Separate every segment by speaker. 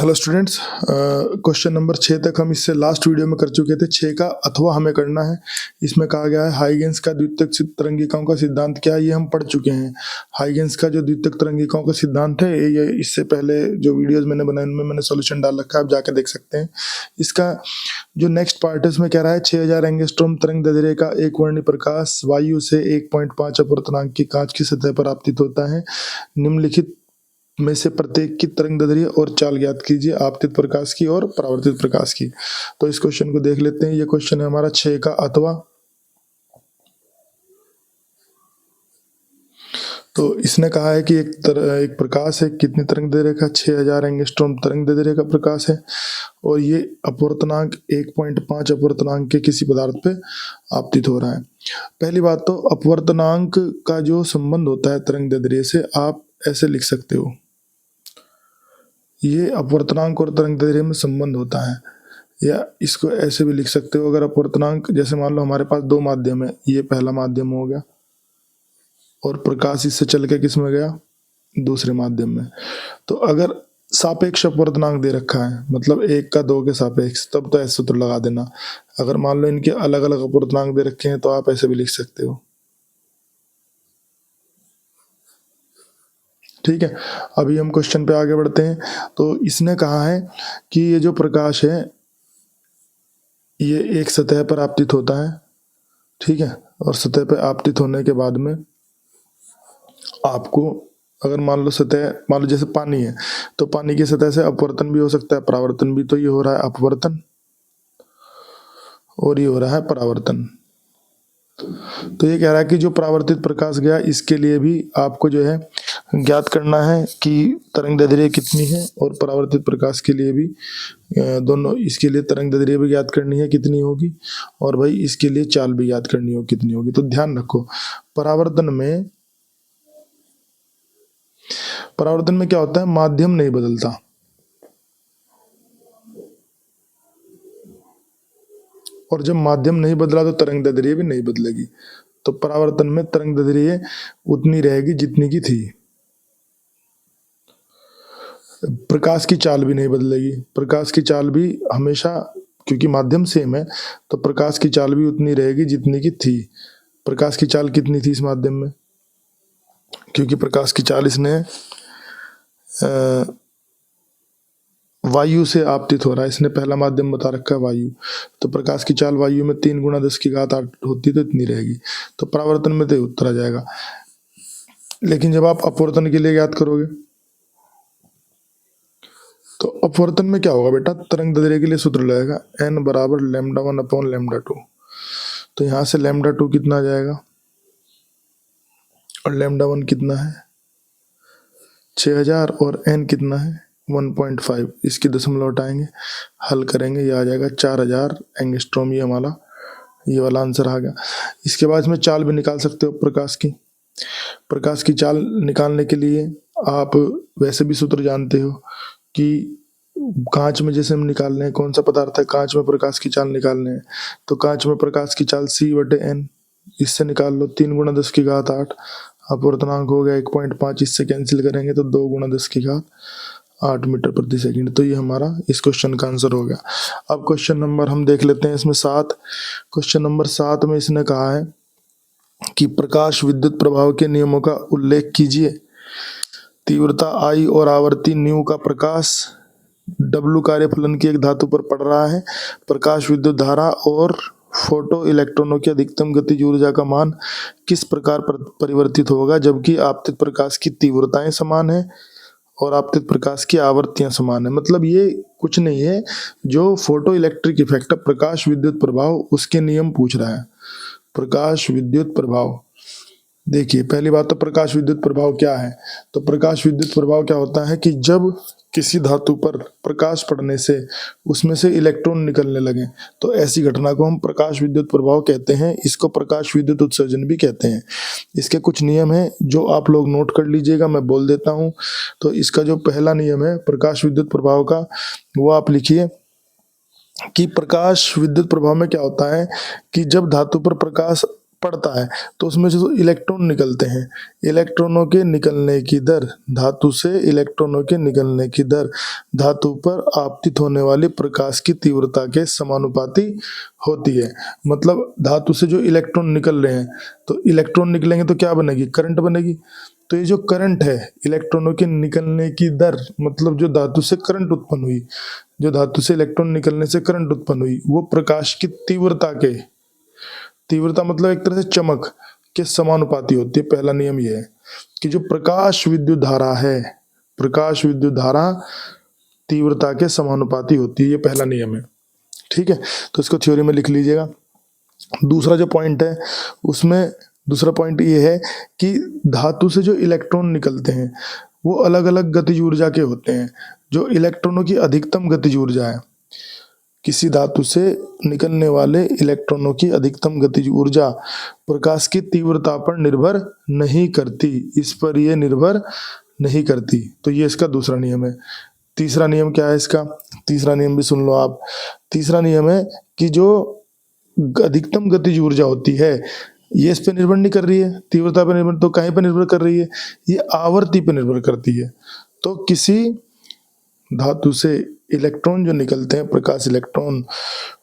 Speaker 1: Hello students, question number 6 तक हम इससे लास्ट वीडियो में कर चुके थे। 6 का अथवा हमें करना है। इसमें कहा गया है हाइगेंस का द्वितीयक तरंगिकाओं का सिद्धांत क्या है, ये हम पढ़ चुके हैं। हाइगेंस का जो द्वितीयक तरंगिकाओं का सिद्धांत है, ये इससे पहले जो वीडियोस मैंने बनाए उनमें मैंने सोल्यूशन डाल रखा है, आप जाके देख सकते हैं। इसका जो नेक्स्ट पार्ट है उसमें कह रहा है 6000 एंगस्ट्रॉम तरंग दैर्ध्य का एक वर्णीय प्रकाश वायु से 1.5 अपवर्तनांक की कांच की सतह पर आपतित होता है। निम्नलिखित में से प्रत्येक की तरंग दैर्ध्य और चाल ज्ञात कीजिए, आपतित प्रकाश की और परावर्तित प्रकाश की। तो इस क्वेश्चन को देख लेते हैं। ये क्वेश्चन है हमारा 6 का अथवा। तो इसने कहा है कि एक प्रकाश है, कितनी तरंग दैर्ध्य का, 6000 एंगस्ट्रॉम तरंग दैर्ध्य का प्रकाश है, और ये अपवर्तनांक 1.5 अपवर्तनांक के किसी पदार्थ पे आपतित हो रहा है। पहली बात तो अपवर्तनांक का जो संबंध होता है तरंग दैर्ध्य से, आप ऐसे लिख सकते हो, ये अपवर्तनांक और तरंग दैर्ध्य में संबंध होता है। या इसको ऐसे भी लिख सकते हो, अगर अपवर्तनांक, जैसे मान लो हमारे पास दो माध्यम है, ये पहला माध्यम हो गया और प्रकाश इससे चल के किस में गया, दूसरे माध्यम में। तो अगर सापेक्ष अपवर्तनांक दे रखा है, मतलब 1 का 2 के सापेक्ष, तब तो ऐसे सूत्र लगा देना। अगर मान लो इनके अलग अलग अपवर्तनांक दे रखे हैं तो आप ऐसे भी लिख सकते हो। ठीक है, अभी हम क्वेश्चन पे आगे बढ़ते हैं। तो इसने कहा है कि ये जो प्रकाश है ये एक सतह पर आपतित होता है, ठीक है, और सतह पर आपतित होने के बाद में आपको, अगर मान लो जैसे पानी है, तो पानी की सतह से अपवर्तन भी हो सकता है, परावर्तन भी। तो ये हो रहा है अपवर्तन और ये हो रहा है परावर्तन। तो ये कह रहा है कि जो परावर्तित प्रकाश गया, इसके लिए भी आपको जो है ज्ञात करना है कि तरंग दैर्ध्य कितनी है, और परावर्तित प्रकाश के लिए भी दोनों, इसके लिए तरंग दैर्ध्य भी ज्ञात करनी है कितनी होगी, और भाई इसके लिए चाल भी ज्ञात करनी होगी कितनी होगी। तो ध्यान रखो, परावर्तन में क्या होता है, माध्यम नहीं बदलता, और जब माध्यम नहीं बदला तो तरंग दैर्ध्य भी नहीं बदलेगी। तो परावर्तन में तरंग दैर्ध्य उतनी रहेगी जितनी की थी। प्रकाश की चाल भी नहीं बदलेगी, प्रकाश की चाल भी हमेशा, क्योंकि माध्यम सेम है, तो प्रकाश की चाल भी उतनी रहेगी जितनी की थी। प्रकाश की चाल कितनी थी इस माध्यम में, क्योंकि प्रकाश की चाल इसने वायु से आपतित हो रहा है, इसने पहला माध्यम बता रखा है वायु, तो प्रकाश की चाल वायु में 3 × 10⁸ होती तो इतनी रहेगी। तो परावर्तन में तो उत्तर आ जाएगा। लेकिन जब आप अपवर्तन के लिए ज्ञात करोगे, तो अपवर्तन में क्या होगा बेटा, तरंग दैर्ध्य के लिए सूत्र लगेगा n बराबर λ1/λ2। तो यहां से λ2 कितना आ जाएगा, और λ1 कितना है 6000, और n कितना है 1.5। इसकी दशमलव हटाएंगे, हल करेंगे, ये आ जाएगा 4000 एंगस्ट्रॉम। ये वाला आंसर आ गया। इसके बाद इसमें चाल भी निकाल सकते हो प्रकाश की चाल निकालने के लिए आप वैसे भी सूत्र जानते हो कि कांच में जैसे हम निकालने हैं, कौन सा पदार्थ है, कांच में प्रकाश की चाल निकालने हैं, तो कांच में प्रकाश की चाल c/n, इससे निकाल लो 3 × 10⁸। अपवर्तनांक हो गया 1.5, इससे कैंसिल करेंगे तो 2 × 10⁸ मीटर प्रति सेकंड। तो ये हमारा इस क्वेश्चन का आंसर हो गया। अब क्वेश्चन नंबर हम देख लेते हैं, इसमें 7। क्वेश्चन नंबर 7 में इसने कहा है कि प्रकाश विद्युत प्रभाव के नियमों का उल्लेख कीजिए। तीव्रता I और आवृत्ति ν का प्रकाश W कार्यफलन की एक धातु पर पड़ रहा है। प्रकाश विद्युत धारा और फोटो इलेक्ट्रॉनों की अधिकतम गतिज ऊर्जा का मान किस प्रकार परिवर्तित होगा, जबकि आपतित प्रकाश की तीव्रताएं समान है और आपतित प्रकाश की आवृत्तियां समान है। मतलब ये कुछ नहीं है, जो फोटो इलेक्ट्रिक इफेक्ट, प्रकाश विद्युत प्रभाव, उसके नियम पूछ रहा है। प्रकाश विद्युत प्रभाव, देखिए पहली बात तो प्रकाश विद्युत प्रभाव क्या है। तो प्रकाश विद्युत प्रभाव क्या होता है कि जब किसी धातु पर प्रकाश पड़ने से उसमें से इलेक्ट्रॉन निकलने लगे, तो ऐसी घटना को हम प्रकाश विद्युत प्रभाव कहते हैं। इसको प्रकाश विद्युत उत्सर्जन भी कहते हैं। इसके कुछ नियम हैं जो आप लोग नोट कर लीजिएगा, मैं बोल देता हूँ। तो इसका जो पहला नियम है प्रकाश विद्युत प्रभाव का, वो आप लिखिए कि प्रकाश विद्युत प्रभाव में क्या होता है कि जब धातु पर प्रकाश पड़ता है तो उसमें जो इलेक्ट्रॉन निकलते हैं, इलेक्ट्रॉनों के निकलने की दर, धातु से इलेक्ट्रॉनों के निकलने की दर धातु पर आपतित होने वाली प्रकाश की तीव्रता के समानुपाती होती है। मतलब धातु से जो इलेक्ट्रॉन निकल रहे हैं, तो इलेक्ट्रॉन निकलेंगे तो क्या बनेगी, करंट बनेगी। तो ये जो करंट है, इलेक्ट्रॉनों के निकलने की दर, मतलब जो धातु से करंट उत्पन्न हुई, जो धातु से इलेक्ट्रॉन निकलने से करंट उत्पन्न हुई, वो प्रकाश की तीव्रता के, तीव्रता मतलब एक तरह से चमक के समानुपाती होती है। पहला नियम यह है कि जो प्रकाश विद्युत धारा है, प्रकाश विद्युत धारा तीव्रता के समानुपाती होती है, ये पहला नियम है। ठीक है, तो इसको थ्योरी में लिख लीजिएगा। दूसरा जो पॉइंट है उसमें, दूसरा पॉइंट ये है कि धातु से जो इलेक्ट्रॉन निकलते हैं वो अलग अलग गतिज ऊर्जा के होते हैं। जो इलेक्ट्रॉनों की अधिकतम गतिज ऊर्जा है, किसी धातु से निकलने वाले इलेक्ट्रॉनों की अधिकतम गतिज ऊर्जा प्रकाश की तीव्रता पर निर्भर नहीं करती, इस पर यह निर्भर नहीं करती। तो ये इसका दूसरा नियम है। तीसरा नियम क्या है इसका, तीसरा नियम भी सुन लो आप। तीसरा नियम है कि जो अधिकतम गतिज ऊर्जा होती है ये इस पे निर्भर नहीं कर रही है, तीव्रता पर निर्भर, तो कहीं पर निर्भर कर रही है, ये आवर्ती पर निर्भर करती है। तो किसी धातु से इलेक्ट्रॉन जो निकलते हैं, प्रकाश इलेक्ट्रॉन,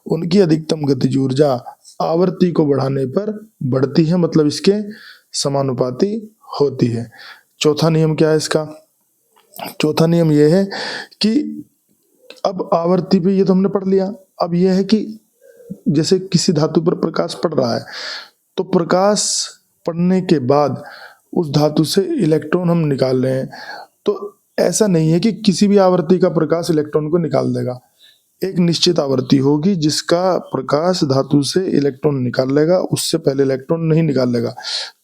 Speaker 1: उनकी अधिकतम गतिज ऊर्जा आवर्ती को बढ़ाने पर बढ़ती है, मतलब इसके समानुपाती होती है। चौथा नियम क्या है इसका, चौथा नियम यह है कि अब आवर्ती पे ये तो हमने पढ़ लिया, अब यह है कि जैसे किसी धातु पर प्रकाश पड़ रहा है तो प्रकाश पड़ने के बाद उस धातु से इलेक्ट्रॉन हम निकाल रहे हैं, तो ऐसा नहीं है कि किसी भी आवर्ती का प्रकाश इलेक्ट्रॉन को निकाल देगा। एक निश्चित आवर्ती होगी जिसका प्रकाश धातु से इलेक्ट्रॉन निकाल लेगा, उससे पहले इलेक्ट्रॉन नहीं निकाल लेगा।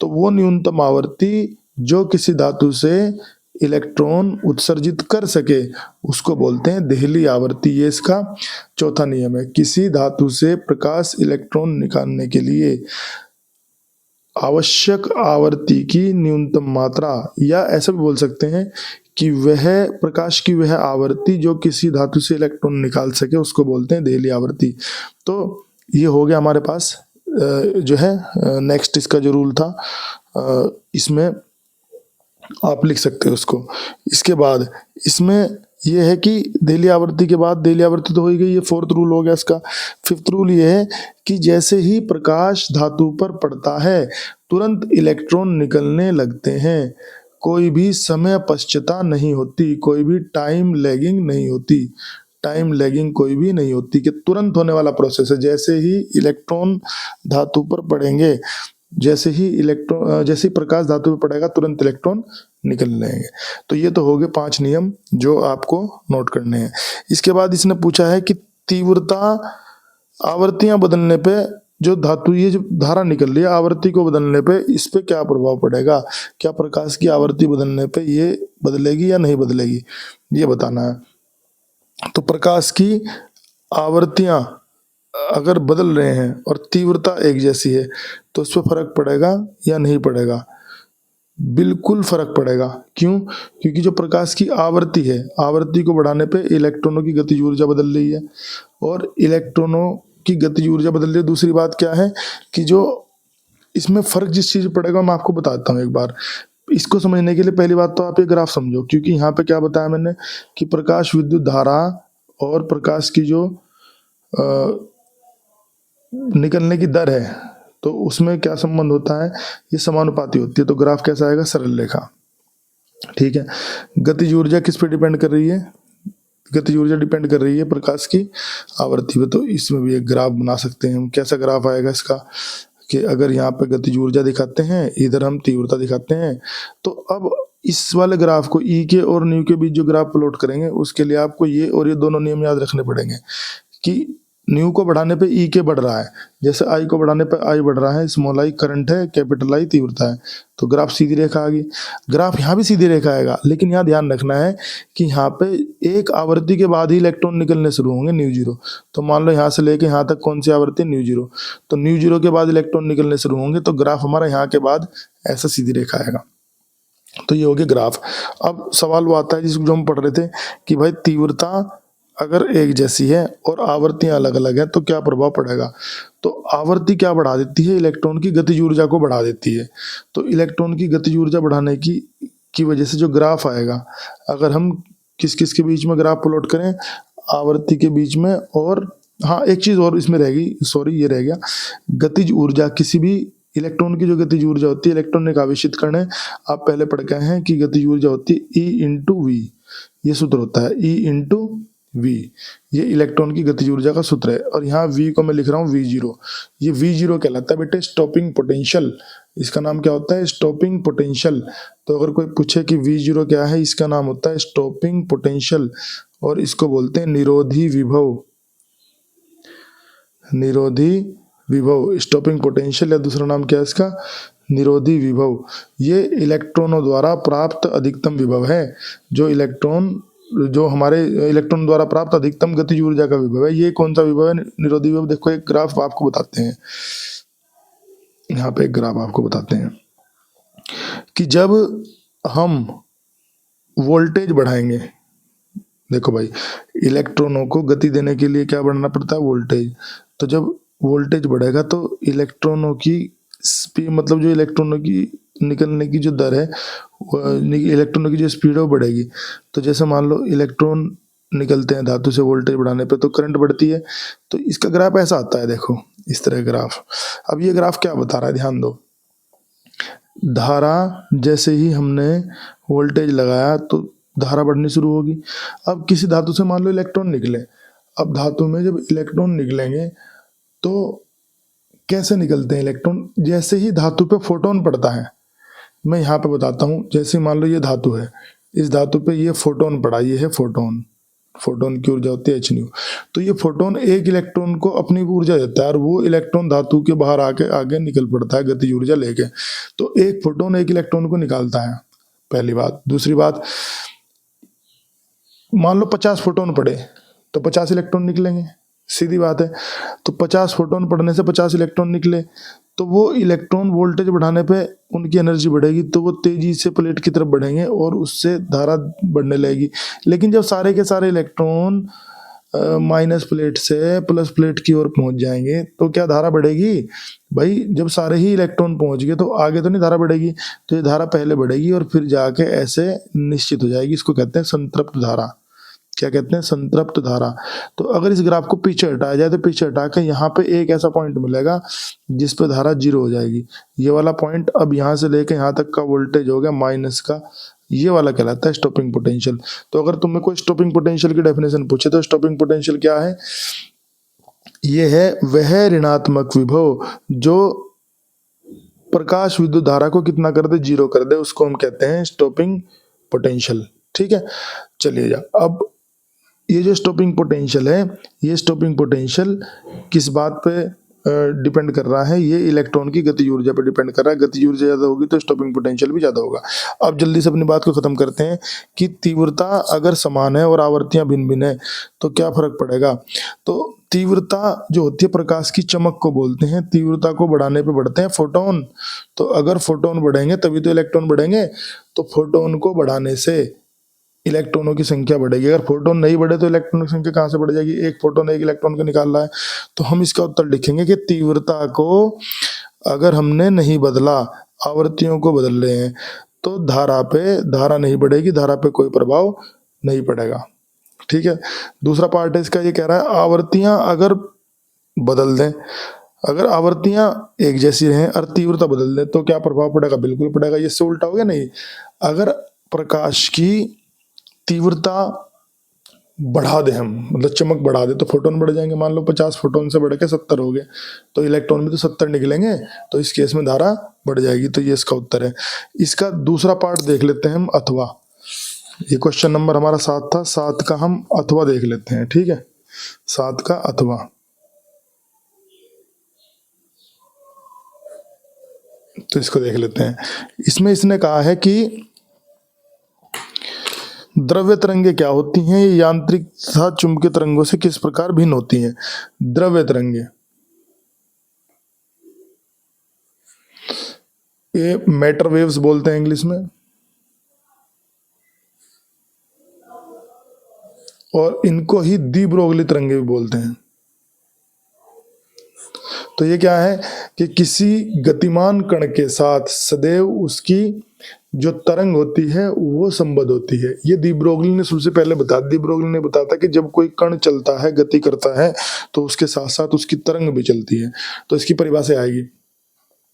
Speaker 1: तो वो न्यूनतम आवर्ती जो किसी धातु से इलेक्ट्रॉन उत्सर्जित कर सके उसको बोलते हैं देहली आवर्ती। ये इसका चौथा नियम है। किसी धातु से प्रकाश इलेक्ट्रॉन निकालने के लिए आवश्यक आवर्ती की न्यूनतम मात्रा, या ऐसा भी बोल सकते हैं कि वह प्रकाश की वह आवर्ती जो किसी धातु से इलेक्ट्रॉन निकाल सके उसको बोलते हैं देहली आवर्ती। तो ये हो गया हमारे पास जो है नेक्स्ट इसका जो रूल था, इसमें आप लिख सकते हो उसको। इसके बाद इसमें यह है कि देहली आवर्ती के बाद, देहली आवर्ती तो हो ही गई, ये फोर्थ रूल हो गया इसका। फिफ्थ रूल ये है कि जैसे ही प्रकाश धातु पर पड़ता है तुरंत इलेक्ट्रॉन निकलने लगते हैं, कोई भी समय पश्चता नहीं होती, कोई भी टाइम लैगिंग नहीं होती, टाइम लैगिंग कोई भी नहीं होती, कि तुरंत होने वाला प्रोसेस है। जैसे ही इलेक्ट्रॉन धातु पर पड़ेंगे, जैसे ही प्रकाश धातु पे पड़ेगा तुरंत इलेक्ट्रॉन निकल लेंगे। तो ये तो हो गए 5 नियम जो आपको नोट करने हैं। इसके बाद इसने पूछा है कि तीव्रता आवर्तियां बदलने पे जो धातु, ये जो धारा निकल रही है आवर्ती को बदलने पे, इस पे क्या प्रभाव पड़ेगा, क्या प्रकाश की आवर्ती बदलने पे ये बदलेगी या नहीं बदलेगी, ये बताना है। तो प्रकाश की आवर्तियां अगर बदल रहे हैं और तीव्रता एक जैसी है तो उस पर फर्क पड़ेगा या नहीं पड़ेगा, बिल्कुल फर्क पड़ेगा। क्यों, क्योंकि जो प्रकाश की आवर्ती है, आवर्ती को बढ़ाने पे इलेक्ट्रॉनों की गतिज ऊर्जा बदल रही है, और इलेक्ट्रॉनों की गतिज ऊर्जा बदल रही है। दूसरी बात क्या है कि जो इसमें फर्क जिस चीज पड़ेगा मैं आपको बताता हूँ एक बार। इसको समझने के लिए पहली बात तो आप ये ग्राफ समझो, क्योंकि यहाँ पे क्या बताया मैंने कि प्रकाश विद्युत धारा और प्रकाश की जो निकलने की दर है तो उसमें क्या संबंध होता है, ये समानुपाती होती है। तो ग्राफ कैसा आएगा, सरल रेखा। ठीक है, गतिज ऊर्जा किस पे डिपेंड कर रही है, गतिज ऊर्जा डिपेंड कर रही है प्रकाश की आवर्ती पे। तो इसमें भी एक ग्राफ बना सकते हैं हम। कैसा ग्राफ आएगा इसका कि अगर यहाँ पे गतिज ऊर्जा दिखाते हैं, इधर हम तीव्रता दिखाते हैं, तो अब इस वाले ग्राफ को ई के और न्यू के बीच जो ग्राफ प्लॉट करेंगे उसके लिए आपको ये और ये दोनों नियम याद रखने पड़ेंगे कि न्यू को बढ़ाने पे ई के बढ़ रहा है, जैसे आई को बढ़ाने पे आई बढ़ रहा है, स्मॉल आई करंट है, कैपिटल आई तीव्रता है, तो ग्राफ सीधी रेखा आ गई। ग्राफ यहाँ भी सीधी रेखा आएगा, लेकिन यहाँ ध्यान रखना है कि यहाँ पे एक आवर्ती के बाद ही इलेक्ट्रॉन निकलने शुरू होंगे, न्यू जीरो। तो मान लो यहाँ से लेके यहाँ तक कौन सी आवर्ती, न्यू जीरो, तो न्यू जीरो के बाद इलेक्ट्रॉन निकलने शुरू होंगे, तो ग्राफ हमारा यहाँ के बाद ऐसा सीधी रेखा आएगा। तो ये हो गया ग्राफ। अब सवाल वो आता है जिसको जो हम पढ़ रहे थे कि भाई तीव्रता अगर एक जैसी है और आवर्तियां अलग अलग है तो क्या प्रभाव पड़ेगा। तो आवर्ती क्या बढ़ा देती है, इलेक्ट्रॉन की गतिज ऊर्जा को बढ़ा देती है। तो इलेक्ट्रॉन की गतिज ऊर्जा बढ़ाने की वजह से जो ग्राफ आएगा, अगर हम किस किस के बीच में ग्राफ प्लॉट करें, आवर्ती के बीच में, और हाँ एक चीज और इसमें रहेगी, सॉरी ये रह गया, गतिज ऊर्जा किसी भी इलेक्ट्रॉन की जो गतिज ऊर्जा होती है इलेक्ट्रॉन ने आवेशित करने, आप पहले पढ़ के आए हैं कि गतिज ऊर्जा होती है E इंटू वी, ये सूत्र होता है E इंटू वी, ये इलेक्ट्रॉन की गतिज ऊर्जा का सूत्र है। और यहाँ V को मैं लिख रहा हूँ V0, ये V0 कहलाता है बेटे स्टॉपिंग पोटेंशियल, इसका नाम क्या होता है, स्टॉपिंग पोटेंशियल। तो अगर कोई पूछे कि V0 क्या है, इसका नाम होता है स्टॉपिंग पोटेंशियल, और इसको बोलते हैं निरोधी विभव, निरोधी विभव, स्टॉपिंग पोटेंशियल, या दूसरा नाम क्या है इसका, निरोधी विभव। ये इलेक्ट्रॉनों द्वारा प्राप्त अधिकतम विभव है, जो हमारे इलेक्ट्रॉन द्वारा प्राप्त अधिकतम गतिज ऊर्जा का विभव है। ये कौन सा विभव है, निरोधी विभव। देखो एक ग्राफ आपको बताते हैं, यहाँ पे एक ग्राफ आपको बताते हैं कि जब हम वोल्टेज बढ़ाएंगे, देखो भाई इलेक्ट्रॉनों को गति देने के लिए क्या बढ़ाना पड़ता है, वोल्टेज। तो जब वोल्टेज बढ़ेगा तो इलेक्ट्रॉनों की स्पीड, मतलब जो इलेक्ट्रॉनों की निकलने की जो दर है, इलेक्ट्रॉनों की जो स्पीड है वो बढ़ेगी। तो जैसे मान लो इलेक्ट्रॉन निकलते हैं धातु से, वोल्टेज बढ़ाने पे तो करंट बढ़ती है। तो इसका ग्राफ ऐसा आता है, देखो इस तरह ग्राफ। अब ये ग्राफ क्या बता रहा है, ध्यान दो, धारा जैसे ही हमने वोल्टेज लगाया तो धारा बढ़नी शुरू होगी। अब किसी धातु से मान लो इलेक्ट्रॉन निकले, अब धातु में जब इलेक्ट्रॉन निकलेंगे तो कैसे निकलते हैं इलेक्ट्रॉन, जैसे ही धातु पे फोटोन पड़ता है। मैं यहाँ पे बताता हूँ, जैसे मान लो ये धातु है, इस धातु पे ये फोटोन पड़ा, ये है फोटोन, फोटोन की ऊर्जा होती है h। तो ये फोटोन एक इलेक्ट्रॉन को अपनी ऊर्जा देता है और वो इलेक्ट्रॉन धातु के बाहर आके आगे निकल पड़ता है गतिज ऊर्जा लेके। तो एक फोटोन एक इलेक्ट्रॉन को निकालता है, पहली बात। दूसरी बात, मान लो 50 फोटोन पड़े तो 50 इलेक्ट्रॉन निकलेंगे, सीधी बात है। तो 50 फोटोन पड़ने से 50 इलेक्ट्रॉन निकले, तो वो इलेक्ट्रॉन वोल्टेज बढ़ाने पे उनकी एनर्जी बढ़ेगी, तो वो तेजी से प्लेट की तरफ बढ़ेंगे और उससे धारा बढ़ने लगेगी। लेकिन जब सारे के सारे इलेक्ट्रॉन माइनस प्लेट से प्लस प्लेट की ओर पहुंच जाएंगे तो क्या धारा बढ़ेगी भाई, जब सारे ही इलेक्ट्रॉन पहुंच गए तो आगे तो नहीं धारा बढ़ेगी, तो ये धारा पहले बढ़ेगी और फिर जाके ऐसे निश्चित हो जाएगी। इसको कहते हैं संतृप्त धारा। क्या कहते हैं, संतृप्त धारा। तो अगर इस ग्राफ को पीछे हटाया जाए तो पीछे हटा के यहाँ पे एक ऐसा पॉइंट मिलेगा जिस पे धारा 0 हो जाएगी। ये वाला पॉइंट, अब यहाँ से लेके यहाँ तक का वोल्टेज हो गया माइनस का, ये वाला कहलाता है स्टॉपिंग पोटेंशियल। तो अगर तुम्हें कोई स्टॉपिंग पोटेंशियल की डेफिनेशन पूछे तो स्टॉपिंग पोटेंशियल क्या है, ये है वह ऋणात्मक विभव जो प्रकाश विद्युत धारा को कितना कर दे, 0 कर दे, उसको हम कहते हैं स्टॉपिंग पोटेंशियल। ठीक है, चलिए जा। अब ये जो स्टॉपिंग पोटेंशियल है, ये स्टॉपिंग पोटेंशियल किस बात पे डिपेंड कर रहा है, ये इलेक्ट्रॉन की गतिज ऊर्जा पर डिपेंड कर रहा है। गतिज ऊर्जा ज्यादा होगी तो स्टॉपिंग पोटेंशियल भी ज्यादा होगा। अब जल्दी से अपनी बात को खत्म करते हैं कि तीव्रता अगर समान है और आवर्तियां भिन्न भिन्न है तो क्या फर्क पड़ेगा। तो तीव्रता जो होती है प्रकाश की चमक को बोलते हैं, तीव्रता को बढ़ाने पे बढ़ते हैं फोटोन। तो अगर फोटोन बढ़ेंगे तभी तो इलेक्ट्रॉन बढ़ेंगे, तो फोटोन को बढ़ाने से इलेक्ट्रॉनों की संख्या बढ़ेगी। अगर फोटोन नहीं बढ़े तो इलेक्ट्रॉन की संख्या कहाँ से बढ़ जाएगी, एक फोटोन एक इलेक्ट्रॉन को निकाल रहा है। तो हम इसका उत्तर लिखेंगे कि तीव्रता को अगर हमने नहीं बदला, आवृत्तियों को बदल रहे हैं, तो धारा नहीं बढ़ेगी, धारा पे कोई प्रभाव नहीं पड़ेगा। ठीक है, दूसरा पार्ट है इसका, ये कह रहा है आवृत्तियां अगर बदल दें, अगर आवृत्तियां एक जैसी रहें और तीव्रता बदल दें तो क्या प्रभाव पड़ेगा, बिल्कुल पड़ेगा। ये इससे उल्टा हो गया नहीं, अगर प्रकाश की तीव्रता बढ़ा दे हम, मतलब चमक बढ़ा दे, तो फोटोन बढ़ जाएंगे। मान लो 50 फोटोन से बढ़ के 70 हो गए, तो इलेक्ट्रॉन भी तो 70 निकलेंगे, तो इस केस में धारा बढ़ जाएगी। तो ये इसका उत्तर है। इसका दूसरा पार्ट देख लेते हैं हम, अथवा। ये क्वेश्चन नंबर हमारा 7 था, 7 का हम अथवा देख लेते हैं। ठीक है, 7 का अथवा, तो इसको देख लेते हैं। इसमें इसने कहा है कि द्रव्य तरंगे क्या होती हैं, ये यांत्रिक तथा चुंबकीय तरंगों से किस प्रकार भिन्न होती हैं। द्रव्य तरंगे, ये मैटर वेव्स बोलते हैं इंग्लिश में। और इनको ही दी ब्रोगली तरंगे भी बोलते हैं। तो ये क्या है कि किसी गतिमान कण के साथ सदैव उसकी जो तरंग होती है वो संबद्ध होती है। ये दी ब्रोगली ने सबसे पहले बताया। दी ब्रोगली ने बताया था कि जब कोई कण चलता है, गति करता है, तो उसके साथ साथ उसकी तरंग भी चलती है। तो इसकी परिभाषा आएगी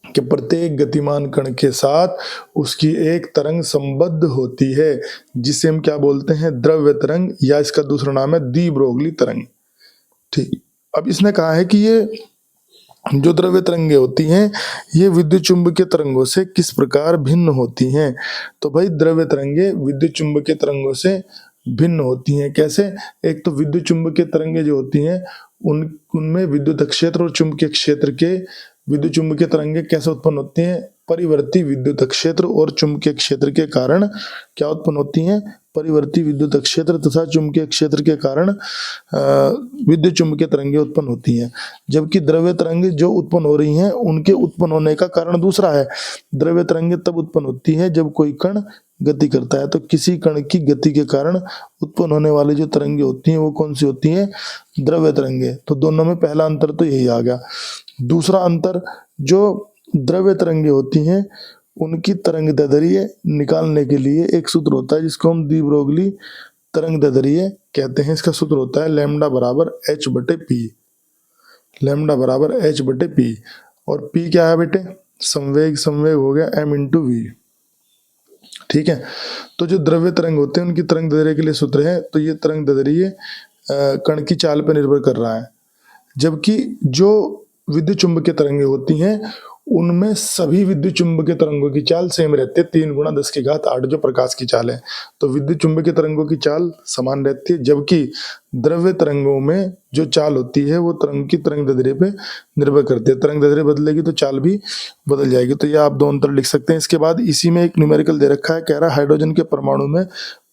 Speaker 1: कि प्रत्येक गतिमान कण के साथ उसकी एक तरंग संबद्ध होती है, जिसे हम क्या बोलते हैं, द्रव्य तरंग, या इसका दूसरा नाम है दी ब्रोगली तरंग। ठीक। अब इसने कहा है कि ये जो द्रव्य तरंगे होती हैं ये विद्युत चुंबकीय तरंगों से किस प्रकार भिन्न होती हैं। तो भाई द्रव्य तरंगे विद्युत चुंबकीय तरंगों से भिन्न होती हैं। कैसे? एक तो विद्युत चुंबकीय तरंगे जो होती हैं उनमें विद्युत क्षेत्र और चुंबकीय क्षेत्र के विद्युत चुंबकीय तरंगे कैसे उत्पन्न होती हैं? परिवर्ती विद्युत क्षेत्र और चुंबकीय क्षेत्र के कारण क्या उत्पन्न होती हैं? परिवर्ती विद्युत क्षेत्र तथा चुंबकीय क्षेत्र के कारण विद्युत चुंबकीय तरंगे उत्पन्न होती हैं। जबकि द्रव्य तरंगे जो उत्पन्न हो रही हैं उनके उत्पन्न होने का कारण दूसरा है। द्रव्य तरंगे तब उत्पन्न होती है जब कोई कण गति करता है। तो किसी कण की गति के कारण उत्पन्न होने वाली जो तरंगे होती हैं वो कौन सी होती हैं? द्रव्य तरंगे। तो दोनों में पहला अंतर तो यही आ गया। दूसरा अंतर, जो द्रव्य तरंगे होती हैं उनकी तरंग दैर्ध्य निकालने के लिए एक सूत्र होता है जिसको हम दी ब्रोगली तरंग दैर्ध्य कहते हैं। इसका सूत्र होता है लैम्डा बराबर h बटे पी। लैम्डा बराबर h बटे पी। और p क्या है बेटे? संवेग। संवेग हो गया m इंटू वी। ठीक है। तो जो द्रव्य तरंग होते हैं उनकी तरंग दैर्ध्य के लिए सूत्र है। तो ये तरंग दैर्ध्य कण की चाल पर निर्भर कर रहा है। जबकि जो विद्युत चुंबकीय तरंगे होती हैं उनमें सभी विद्युत चुंबकीय तरंगों की चाल सेम रहती है, 3 गुणा 10 की घात 8 जो प्रकाश की चाल है। तो विद्युत चुंबकीय तरंगों की चाल समान रहती है। जबकि द्रव्य तरंगों में जो चाल होती है वो तरंग की तरंग दैर्ध्य पे निर्भर करती है। तरंग दैर्ध्य बदलेगी तो चाल भी बदल जाएगी। तो ये आप दो अंतर लिख सकते हैं। इसके बाद इसी में एक न्यूमेरिकल दे रखा है। कह रहा है हाइड्रोजन के परमाणु में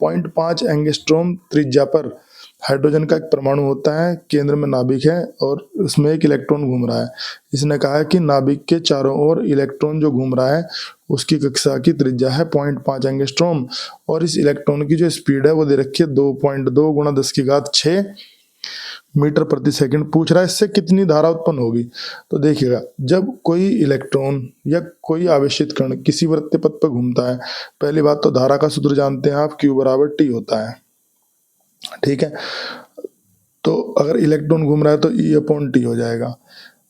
Speaker 1: 0.5 एंगस्ट्रॉम त्रिज्या पर हाइड्रोजन का एक परमाणु होता है, केंद्र में नाभिक है और उसमें एक इलेक्ट्रॉन घूम रहा है। इसने कहा है कि नाभिक के चारों ओर इलेक्ट्रॉन जो घूम रहा है उसकी कक्षा की त्रिज्या है 0.5 एंगस्ट्रॉम और इस इलेक्ट्रॉन की जो स्पीड है वो दे रखी है 2.2 गुणा 10 की घात 6 मीटर प्रति सेकंड। पूछ रहा है इससे कितनी धारा उत्पन्न होगी। तो देखिएगा, जब कोई इलेक्ट्रॉन या कोई आवेशित कण किसी वृत्तीय पथ पर घूमता है, पहली बात तो धारा का सूत्र जानते हैं आप, Q बराबर T होता है। ठीक है। तो अगर इलेक्ट्रॉन घूम रहा है तो E अपॉन टी हो जाएगा।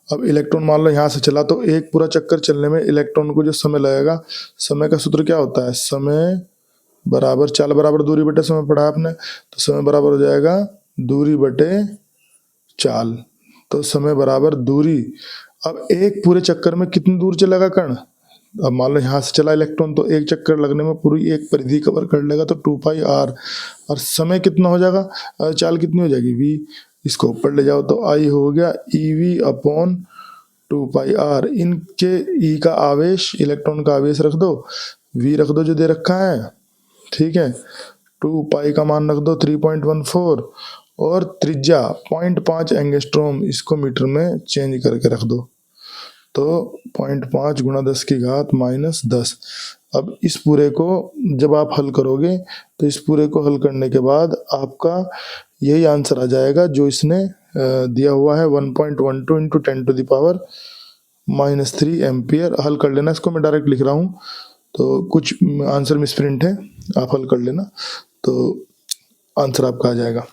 Speaker 1: अब इलेक्ट्रॉन मान लो यहाँ से चला तो एक पूरा चक्कर चलने में इलेक्ट्रॉन को जो समय लगेगा, समय का सूत्र क्या होता है? समय बराबर चाल बराबर दूरी बटे समय पढ़ा आपने। तो समय बराबर हो जाएगा दूरी बटे चाल। तो समय बराबर दूरी। अब एक पूरे चक्कर में कितनी दूर चलेगा कण? अब मान लो यहाँ से चला इलेक्ट्रॉन तो एक चक्कर लगने में पूरी एक परिधि कवर कर लेगा तो 2 पाई आर। और समय कितना हो जाएगा? चाल कितनी हो जाएगी? v। इसको ऊपर ले जाओ तो I हो गया EV अपॉन 2 पाई आर। इनके E का आवेश, इलेक्ट्रॉन का आवेश रख दो, v रख दो जो दे रखा है। ठीक है। 2 पाई का मान रख दो 3.14 और त्रिज्या 0.5 एंगस्ट्रॉम, इसको मीटर में चेंज करके रख दो। तो 0.5 गुणा 10 की घात -10। अब इस पूरे को जब आप हल करोगे तो इस पूरे को हल करने के बाद आपका यही आंसर आ जाएगा जो इसने दिया हुआ है 1.12 इंटू 10⁻³ एम्पियर। हल कर लेना, इसको मैं डायरेक्ट लिख रहा हूँ तो कुछ आंसर मिसप्रिंट है, आप हल कर लेना तो आंसर आपका आ जाएगा।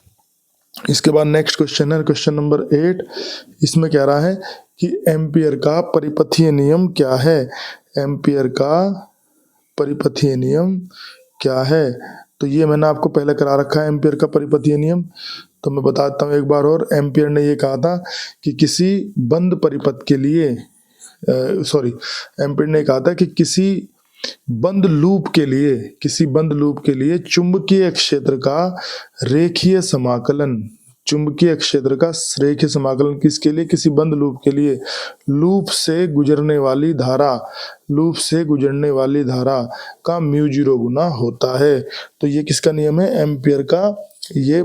Speaker 1: इसके बाद नेक्स्ट क्वेश्चन है क्वेश्चन नंबर 8। इसमें कह रहा है कि एम्पियर का परिपथीय नियम क्या है? एम्पियर का परिपथीय नियम क्या है? तो ये मैंने आपको पहले करा रखा है एम्पियर का परिपथीय नियम। तो मैं बताता हूँ एक बार और। एम्पियर ने ये कहा था कि किसी बंद परिपथ के लिए एम्पियर ने कहा था कि किसी बंद लूप के लिए चुंबकीय क्षेत्र का रेखीय समाकलन, चुंबकीय क्षेत्र का रेखीय समाकलन किसके लिए? किसी बंद लूप के लिए लूप से गुजरने वाली धारा का μ0 गुना होता है। तो ये किसका नियम है? एम्पियर का ये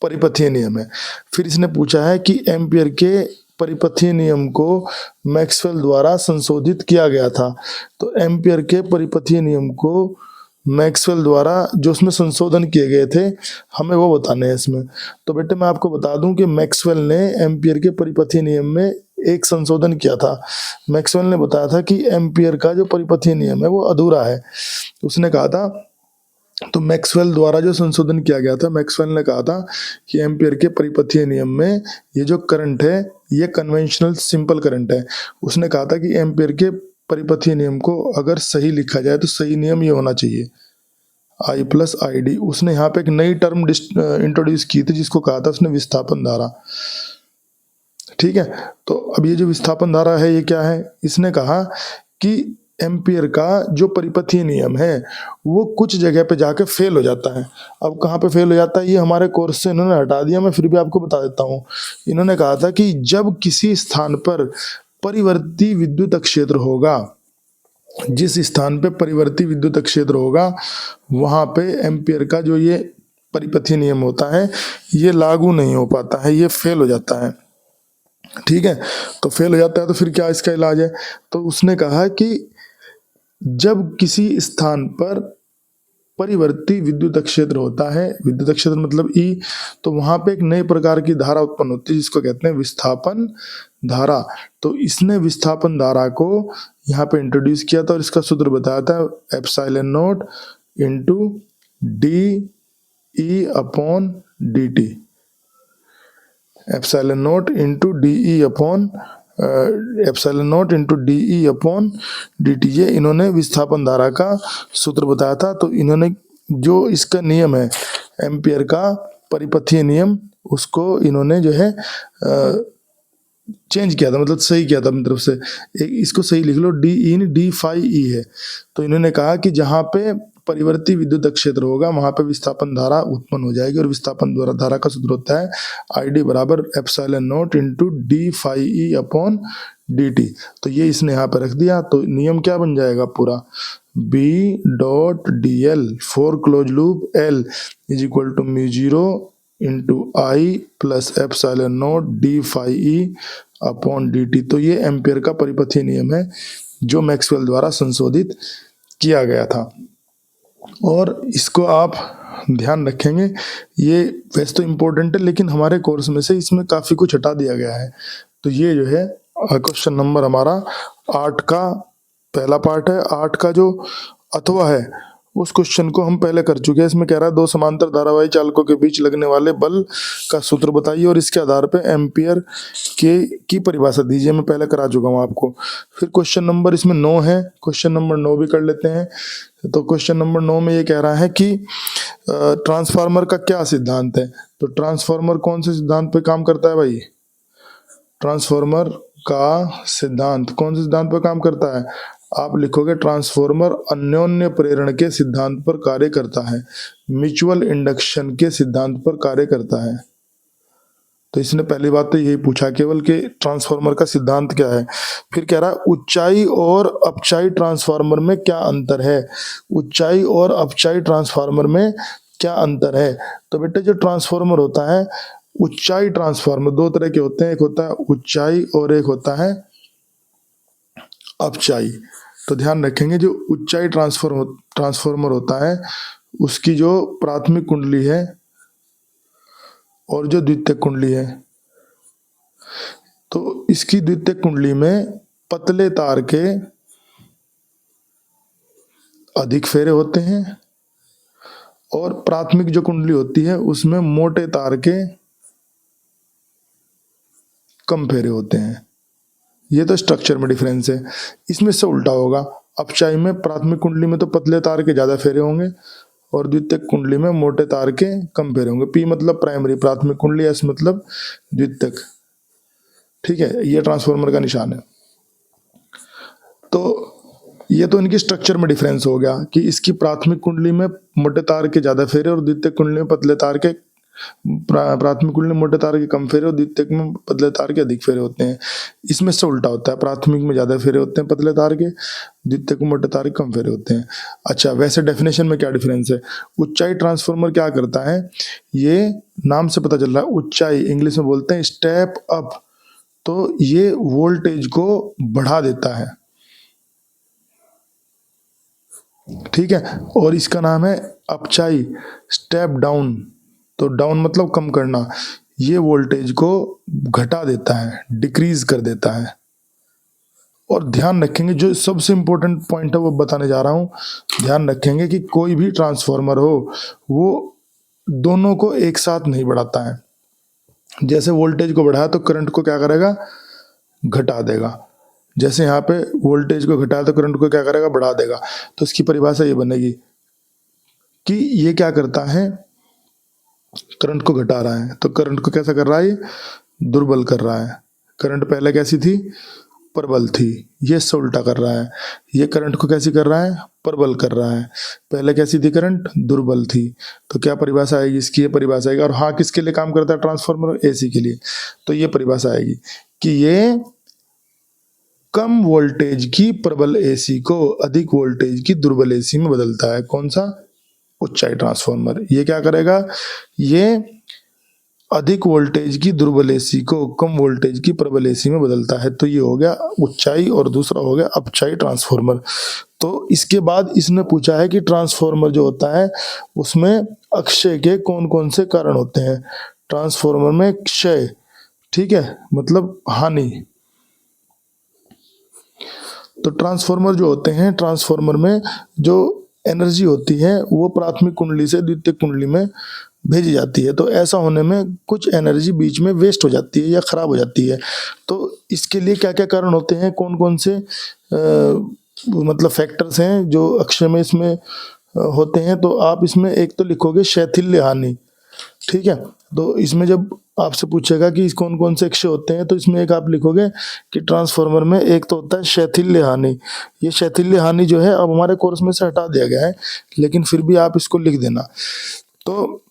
Speaker 1: परिपथीय नियम है। फिर इसने पूछा है कि एम्पियर के परिपथीय नियम को मैक्सवेल द्वारा संशोधित किया गया था। तो एम्पियर के परिपथीय नियम को मैक्सवेल द्वारा जो उसमें संशोधन किए गए थे हमें वो बताने हैं इसमें। तो बेटे मैं आपको बता दूं कि मैक्सवेल ने एम्पियर के परिपथीय नियम में एक संशोधन किया था। मैक्सवेल ने बताया था कि एम्पियर का जो परिपथीय नियम है वो अधूरा है। उसने कहा था, तो मैक्सवेल द्वारा जो संशोधन किया गया था, मैक्सवेल ने कहा था कि एम्पियर के परिपथीय नियम में ये जो करंट है ये कन्वेंशनल सिंपल करंट है। उसने कहा था कि एम्पियर के परिपथीय नियम को अगर सही लिखा जाए तो सही नियम ये होना चाहिए, I प्लस आई डी। उसने यहाँ पे एक नई टर्म इंट्रोड्यूस की थी जिसको कहा था उसने विस्थापन धारा। ठीक है, तो अब ये जो विस्थापन धारा है ये क्या है, इसने कहा कि एम्पियर का जो परिपथीय नियम है वो कुछ जगह पे जाके फेल हो जाता है। अब कहाँ पे फेल हो जाता है ये हमारे कोर्स से इन्होंने हटा दिया, मैं फिर भी आपको बता देता हूँ। इन्होंने कहा था कि जब किसी स्थान पर परिवर्ती विद्युत क्षेत्र होगा, जिस स्थान पे परिवर्ती विद्युत क्षेत्र होगा वहां पे एम्पियर का जो ये परिपथीय नियम होता है ये लागू नहीं हो पाता है, ये फेल हो जाता है। ठीक है, तो फेल हो जाता है तो फिर क्या इसका इलाज है, तो उसने कहा कि जब किसी स्थान पर परिवर्ती विद्युत क्षेत्र होता है, विद्युत क्षेत्र मतलब ई, तो वहां पे एक नए प्रकार की धारा उत्पन्न होती है जिसको कहते हैं विस्थापन धारा। तो इसने विस्थापन धारा को यहाँ पे इंट्रोड्यूस किया था और इसका सूत्र बताया था epsilon naught into D E upon D T. Epsilon naught into D E upon epsilon naught into D E upon D T, ये इन्होंने विस्थापन धारा का सूत्र बताया था। तो इन्होंने जो इसका नियम है एम्पियर का परिपथीय नियम, उसको इन्होंने जो है चेंज किया था, मतलब सही किया था अपनी तरफ से। एक इसको सही लिख लो, D E D phi E है। तो इन्होंने कहा कि जहाँ पे परिवर्ती विद्युत क्षेत्र होगा वहां पे विस्थापन धारा उत्पन्न हो जाएगी और विस्थापन धारा का सूत्र होता है आई डी बराबर epsilon naught into D phi E upon D T. तो ये इसने यहाँ पे रख दिया, तो नियम क्या बन जाएगा पूरा, B dot D L for close loop L is equal to mu zero into I plus epsilon naught D phi E upon D T. तो ये एम्पियर का परिपथीय नियम है जो मैक्सवेल द्वारा संशोधित किया गया था। और इसको आप ध्यान रखेंगे, ये वैसे तो इम्पोर्टेंट है लेकिन हमारे कोर्स में से इसमें काफ़ी कुछ हटा दिया गया है। तो ये जो है क्वेश्चन नंबर हमारा 8 का पहला पार्ट है। 8 का जो अथवा है उस क्वेश्चन को हम पहले कर चुके हैं। इसमें कह रहा है दो समांतर धारावाही चालकों के बीच लगने वाले बल का सूत्र बताइए और इसके आधार पे एम्पियर के की परिभाषा दीजिए। मैं पहले करा चुका हूँ आपको। फिर क्वेश्चन नंबर इसमें 9 है, क्वेश्चन नंबर 9 भी कर लेते हैं। तो क्वेश्चन नंबर 9 में ये कह रहा है कि ट्रांसफार्मर का क्या सिद्धांत है। तो ट्रांसफार्मर कौन से सिद्धांत पे काम करता है भाई, ट्रांसफार्मर का सिद्धांत कौन से सिद्धांत पर काम करता है, आप लिखोगे ट्रांसफार्मर अन्योन्य प्रेरण के सिद्धांत पर कार्य करता है, म्यूचुअल इंडक्शन के सिद्धांत पर कार्य करता है। तो इसने पहली बात तो यही पूछा केवल कि ट्रांसफार्मर का सिद्धांत क्या है। फिर कह रहा है ऊंचाई और अपचाई ट्रांसफार्मर में क्या अंतर है, ऊंचाई और अपचाई ट्रांसफार्मर में क्या अंतर है। तो बेटे जो ट्रांसफार्मर होता है, ऊंचाई ट्रांसफार्मर दो तरह के होते हैं, एक होता है ऊंचाई और एक होता है अपचाई। तो ध्यान रखेंगे जो ऊंचाई ट्रांसफार्मर होता है उसकी जो प्राथमिक कुंडली है और जो द्वितीयक कुंडली है, तो इसकी द्वितीयक कुंडली में पतले तार के अधिक फेरे होते हैं और प्राथमिक जो कुंडली होती है उसमें मोटे तार के कम फेरे होते हैं। ये तो स्ट्रक्चर में डिफरेंस है। इसमें से उल्टा होगा, अपचाई में प्राथमिक कुंडली में तो पतले तार के ज्यादा फेरे होंगे और द्वितीयक कुंडली में मोटे तार के कम फेरे होंगे। पी मतलब प्राइमरी प्राथमिक कुंडली, एस मतलब द्वितीयक। ठीक है, ये ट्रांसफार्मर का निशान है। तो ये तो इनकी स्ट्रक्चर में डिफरेंस हो गया कि इसकी प्राथमिक कुंडली में मोटे तार के ज्यादा फेरे और द्वितीयक कुंडली में पतले तार के, प्राथमिक कुंडली में मोटे तार के कम फेरे और द्वितीयक में पतले तार के अधिक फेरे होते हैं। इसमें से उल्टा होता है, प्राथमिक में ज्यादा फेरे होते हैं पतले तार के, द्वितीयक में मोटे तार के कम फेरे होते हैं। अच्छा, वैसे डेफिनेशन में क्या डिफरेंस है, ऊंचाई ट्रांसफार्मर क्या करता है, ये नाम से पता चल रहा है, ऊंचाई इंग्लिश में बोलते हैं स्टेप अप, तो ये वोल्टेज को बढ़ा देता है। ठीक है। और इसका नाम है अपचाई, स्टेप डाउन। तो डाउन मतलब कम करना, ये वोल्टेज को घटा देता है, डिक्रीज कर देता है। और ध्यान रखेंगे, जो सबसे इंपॉर्टेंट पॉइंट है वो बताने जा रहा हूं, ध्यान रखेंगे कि कोई भी ट्रांसफार्मर हो वो दोनों को एक साथ नहीं बढ़ाता है। जैसे वोल्टेज को बढ़ाया तो करंट को क्या करेगा, घटा देगा। जैसे यहाँ पे वोल्टेज को घटाया तो करंट को क्या करेगा, बढ़ा देगा। तो इसकी परिभाषा ये बनेगी कि ये क्या करता है, करंट को घटा रहा है। तो करंट को कैसा कर रहा है, ये दुर्बल कर रहा है। करंट पहले कैसी थी, प्रबल थी, ये इससे उल्टा कर रहा है। ये करंट को कैसी कर रहा है, प्रबल कर रहा है। पहले कैसी थी करंट, दुर्बल थी। तो क्या परिभाषा आएगी इसकी, ये परिभाषा आएगी। और हाँ, किसके लिए काम करता है ट्रांसफार्मर, एसी के लिए। तो ये परिभाषा आएगी कि ये कम वोल्टेज की प्रबल एसी को अधिक वोल्टेज की दुर्बल एसी में बदलता है। कौन सा, उच्चाई ट्रांसफार्मर। ये क्या करेगा, ये अधिक वोल्टेज की दुर्बल एसी को कम वोल्टेज की प्रबल एसी में बदलता है। तो ये हो गया उच्चाई और दूसरा हो गया अपचाई ट्रांसफार्मर। तो इसके बाद इसने पूछा है कि ट्रांसफार्मर जो होता है उसमें अक्षय के कौन कौन से कारण होते हैं। ट्रांसफार्मर में क्षय, ठीक है, मतलब हानि। तो ट्रांसफार्मर जो होते हैं, ट्रांसफार्मर में जो एनर्जी होती है वो प्राथमिक कुंडली से द्वितीयक कुंडली में भेजी जाती है। तो ऐसा होने में कुछ एनर्जी बीच में वेस्ट हो जाती है या खराब हो जाती है। तो इसके लिए क्या क्या कारण होते हैं, कौन कौन से मतलब फैक्टर्स हैं जो अक्षय में इसमें होते हैं। तो आप इसमें एक तो लिखोगे शैथिल्य हानि, ठीक है। तो इसमें जब आपसे पूछेगा कि कौन कौन से अक्षय होते हैं, तो इसमें एक आप लिखोगे कि ट्रांसफार्मर में एक तो होता है शैथिल्य हानि। ये शैथिल्य हानि जो है अब हमारे कोर्स में से हटा दिया गया है, लेकिन फिर भी आप इसको लिख देना। तो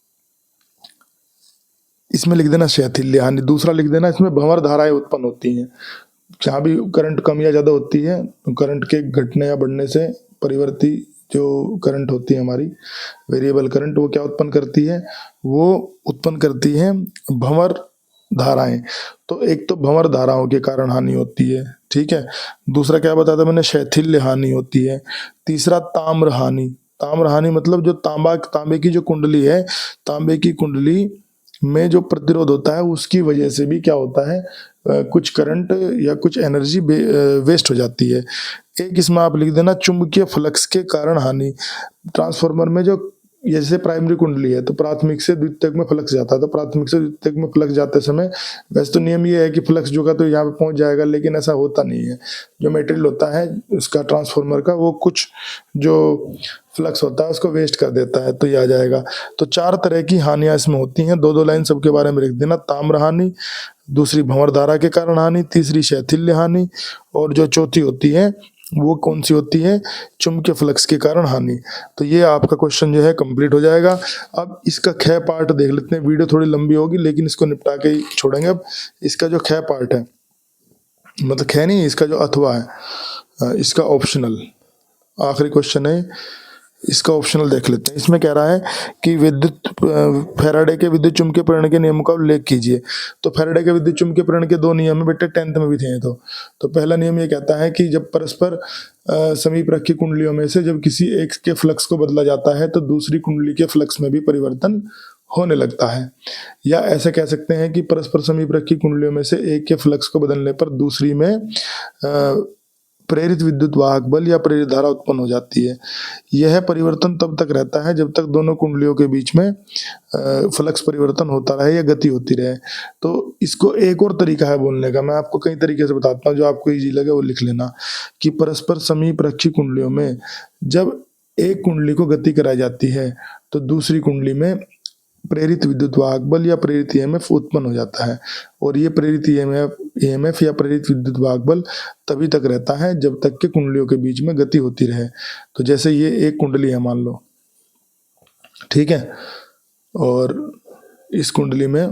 Speaker 1: इसमें लिख देना शैथिल्य हानि। दूसरा लिख देना इसमें भंवर धाराएं उत्पन्न होती हैं। जहाँ भी करंट कम या ज्यादा होती है, तो करंट के घटने या बढ़ने से परिवर्ती जो करंट होती है हमारी वेरिएबल करंट, वो क्या उत्पन्न करती है, वो उत्पन्न करती है भंवर धाराएं। तो एक तो भंवर धाराओं के कारण हानि होती है, ठीक है। दूसरा क्या बताया था मैंने, शैथिल्य हानि होती है। तीसरा ताम्र हानि। ताम्र हानि मतलब जो तांबे की जो कुंडली है, तांबे की कुंडली में जो प्रतिरोध होता है उसकी वजह से भी क्या होता है, कुछ करंट या कुछ एनर्जी वेस्ट हो जाती है। एक इसमें आप लिख देना चुंबकीय फ्लक्स के कारण हानि। ट्रांसफार्मर में जो जैसे प्राइमरी कुंडली है तो प्राथमिक से द्वितीयक में फ्लक्स जाता है। तो प्राथमिक से द्वितीयक में फ्लक्स जाते समय वैसे तो नियम ये है कि फ्लक्स जो का तो यहाँ पे पहुंच जाएगा, लेकिन ऐसा होता नहीं है। जो मटेरियल होता है उसका ट्रांसफार्मर का, वो कुछ जो फ्लक्स होता है उसको वेस्ट कर देता है, तो ये आ जाएगा। तो चार तरह की हानियां इसमें होती हैं। दो दो लाइन सबके बारे में लिख देना। ताम्र हानि, दूसरी भंवर धारा के कारण हानि, तीसरी शैथिल्य हानि, और जो चौथी होती है वो कौन सी होती है, चुंबकीय फ्लक्स के कारण हानि। तो ये आपका क्वेश्चन जो है कंप्लीट हो जाएगा। अब इसका ख पार्ट देख लेते हैं। वीडियो थोड़ी लंबी होगी लेकिन इसको निपटा के ही छोड़ेंगे। अब इसका जो ख पार्ट है, मतलब ख नहीं, इसका जो अथवा है, इसका ऑप्शनल आखिरी क्वेश्चन है, इसका ऑप्शनल देख लेते हैं। इसमें कह रहा है कि विद्युत फैराडे के विद्युत चुम्बकीय प्रेरण के नियम का उल्लेख कीजिए। तो फैराडे के विद्युत चुम्बकीय प्रेरण के दो नियम है बेटे, 10th में भी थे। तो पहला नियम ये कहता है कि जब परस्पर समीप रखी कुंडलियों में से जब किसी एक के फ्लक्स को बदला जाता है तो दूसरी कुंडली के फ्लक्स में भी परिवर्तन होने लगता है। या ऐसे कह सकते हैं कि परस्पर समीप रखी कुंडलियों में से एक के फ्लक्स को बदलने पर दूसरी में प्रेरित विद्युत वाहक बल या प्रेरित धारा उत्पन्न हो जाती है। यह परिवर्तन तब तक रहता है जब तक दोनों कुंडलियों के बीच में फ्लक्स परिवर्तन होता रहे या गति होती रहे। तो इसको एक और तरीका है बोलने का, मैं आपको कई तरीके से बताता हूँ, जो आपको इजी लगे वो लिख लेना। कि परस्पर समीप रखी कुंडलियों में जब एक कुंडली को गति कराई जाती है तो दूसरी कुंडली में प्रेरित विद्युत वाहक बल या प्रेरित ईएमएफ उत्पन्न हो जाता है। और ये प्रेरित ईएमएफ या प्रेरित विद्युत वाहक बल तभी तक रहता है जब तक कि कुंडलियों के बीच में गति होती रहे। तो जैसे ये एक कुंडली है मान लो, ठीक है, और इस कुंडली में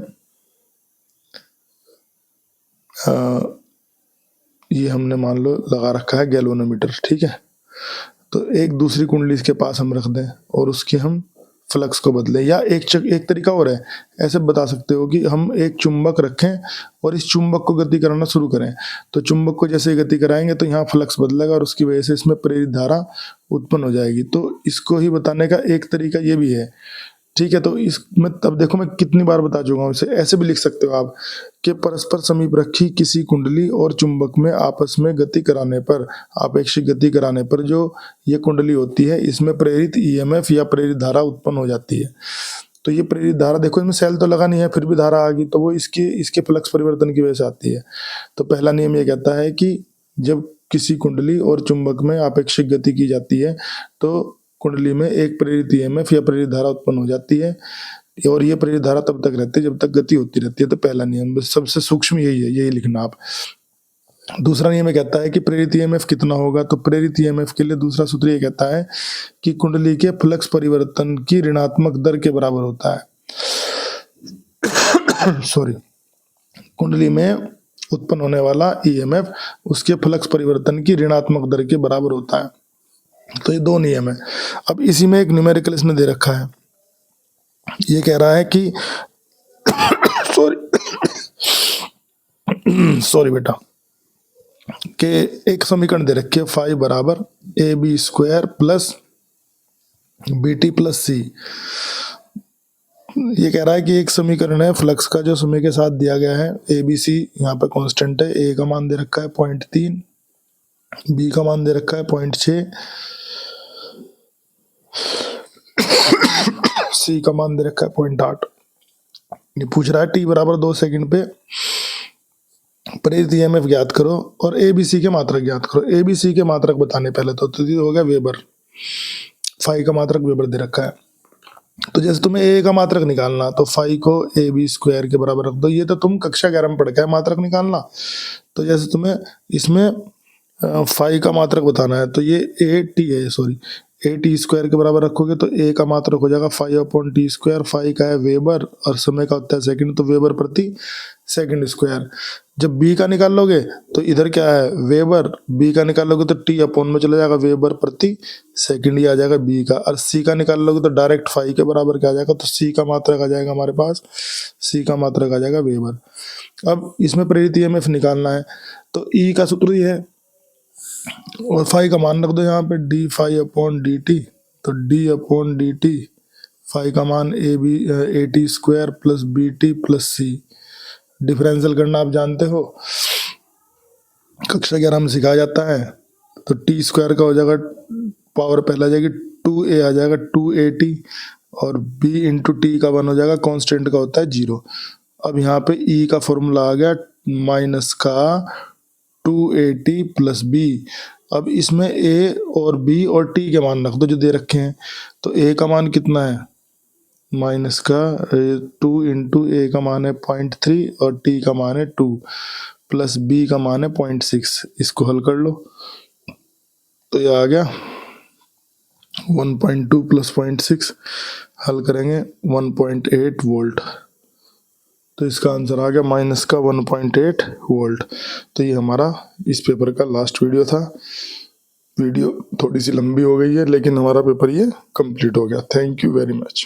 Speaker 1: ये हमने मान लो लगा रखा है गैल्वेनोमीटर, ठीक है। तो एक दूसरी कुंडली इसके पास हम रख दें और उसकी हम फ्लक्स को बदले। या एक तरीका और है, ऐसे बता सकते हो कि हम एक चुंबक रखें और इस चुंबक को गति कराना शुरू करें, तो चुंबक को जैसे ही गति कराएंगे तो यहाँ फ्लक्स बदलेगा और उसकी वजह से इसमें प्रेरित धारा उत्पन्न हो जाएगी। तो इसको ही बताने का एक तरीका ये भी है, ठीक है। तो इसमें तब देखो मैं कितनी बार बता चुका हूँ इसे। ऐसे भी लिख सकते हो आप कि परस्पर समीप रखी किसी कुंडली और चुंबक में आपस में गति कराने पर, आपेक्षिक गति कराने पर जो ये कुंडली होती है इसमें प्रेरित ईएमएफ या प्रेरित धारा उत्पन्न हो जाती है। तो ये प्रेरित धारा देखो, इसमें सेल तो लगा नहीं है फिर भी धारा आ गई, तो वो इसके फ्लक्स परिवर्तन की वजह से आती है। तो पहला नियम ये कहता है कि जब किसी कुंडली और चुंबक में आपेक्षिक गति की जाती है तो कुंडली में एक प्रेरित ईएमएफ या प्रेरित धारा उत्पन्न हो जाती है, और ये प्रेरित धारा तब तक रहती है जब तक गति होती रहती है। तो पहला नियम सबसे सूक्ष्म यही है, यही लिखना आप। दूसरा नियम कहता है कि प्रेरित ईएमएफ कितना होगा, तो प्रेरित ईएमएफ के लिए दूसरा सूत्र ये कहता है कि कुंडली के फ्लक्स परिवर्तन की ऋणात्मक दर के बराबर होता है। सॉरी, कुंडली में उत्पन्न होने वाला ईएमएफ उसके फ्लक्स परिवर्तन की ऋणात्मक दर के बराबर होता है। तो ये दो नियम है। अब इसी में एक न्यूमेरिकल इसने दे रखा है, ये कह रहा है कि सॉरी बेटा, कि एक समीकरण दे रखी है फाई बराबर AB² plus BT plus C। ये कह रहा है कि एक समीकरण है फ्लक्स का जो समय के साथ दिया गया है। ABC यहाँ पे कांस्टेंट है, A का मान दे रखा है 0.3, B का मान दे रखा है 0.6, C का मान दे रखा है 0.8। ये पूछ रहा है t बराबर 2 सेकंड पे प्रेरित ईएमएफ ज्ञात करो और ABC के मात्रक ज्ञात करो। ABC के मात्रक बताने पहले तो ये हो गया वेबर, फाई का मात्रक वेबर दे रखा है। तो जैसे तुम्हें A का मात्रक निकालना तो फाई को AB² के बराबर रख दो। ये तो तुम कक्षा 11 में पढ़ के मात्रक निकालना। तो जैसे तुम्हें इसमें फाई का मात्रक बताना है तो ये AT है, सॉरी AT² के बराबर रखोगे तो A का मात्रक हो जाएगा 5/T²। फाई का है वेबर और समय का होता है सेकंड, तो वेबर प्रति सेकंड स्क्वायर। जब B का निकाल लोगे तो इधर क्या है वेबर, B का निकाल लोगे तो T/ में चला जाएगा वेबर प्रति सेकंड ही आ जाएगा B का। और C का निकाल लोगे तो डायरेक्ट फाई के बराबर क्या आ जाएगा, तो C का मात्रक आ जाएगा हमारे पास, C का मात्रक आ जाएगा वेबर। अब इसमें प्रेरित ईएमएफ निकालना है तो E का सूत्र ही है और फाई का मान रख दो यहाँ पे d∅/dt। तो d/dt फाई का मान AT² plus BT plus C। Differential करना आप जानते हो, कक्षा 11 में सिखाया जाता है। तो T² का हो जाएगा, पावर पहले आ जाएगी 2A आ जाएगा 2AT, और B इंटू T का 1 हो जाएगा, कांस्टेंट का होता है 0। अब यहाँ पे E का फॉर्मूला आ गया माइनस का 2AT प्लस B। अब इसमें A और B और T के मान रख दो जो दे रखे हैं। तो A का मान कितना है माइनस का 2 इंटू A का मान है 0.3 और T का मान है 2 प्लस B का मान है 0.6। इसको हल कर लो तो ये आ गया 1.2 प्लस 0.6, हल करेंगे 1.8 वोल्ट। तो इसका आंसर आ गया माइनस का 1.8 वोल्ट। तो ये हमारा इस पेपर का लास्ट वीडियो था। वीडियो थोड़ी सी लंबी हो गई है लेकिन हमारा पेपर ये कंप्लीट हो गया। Thank you very much.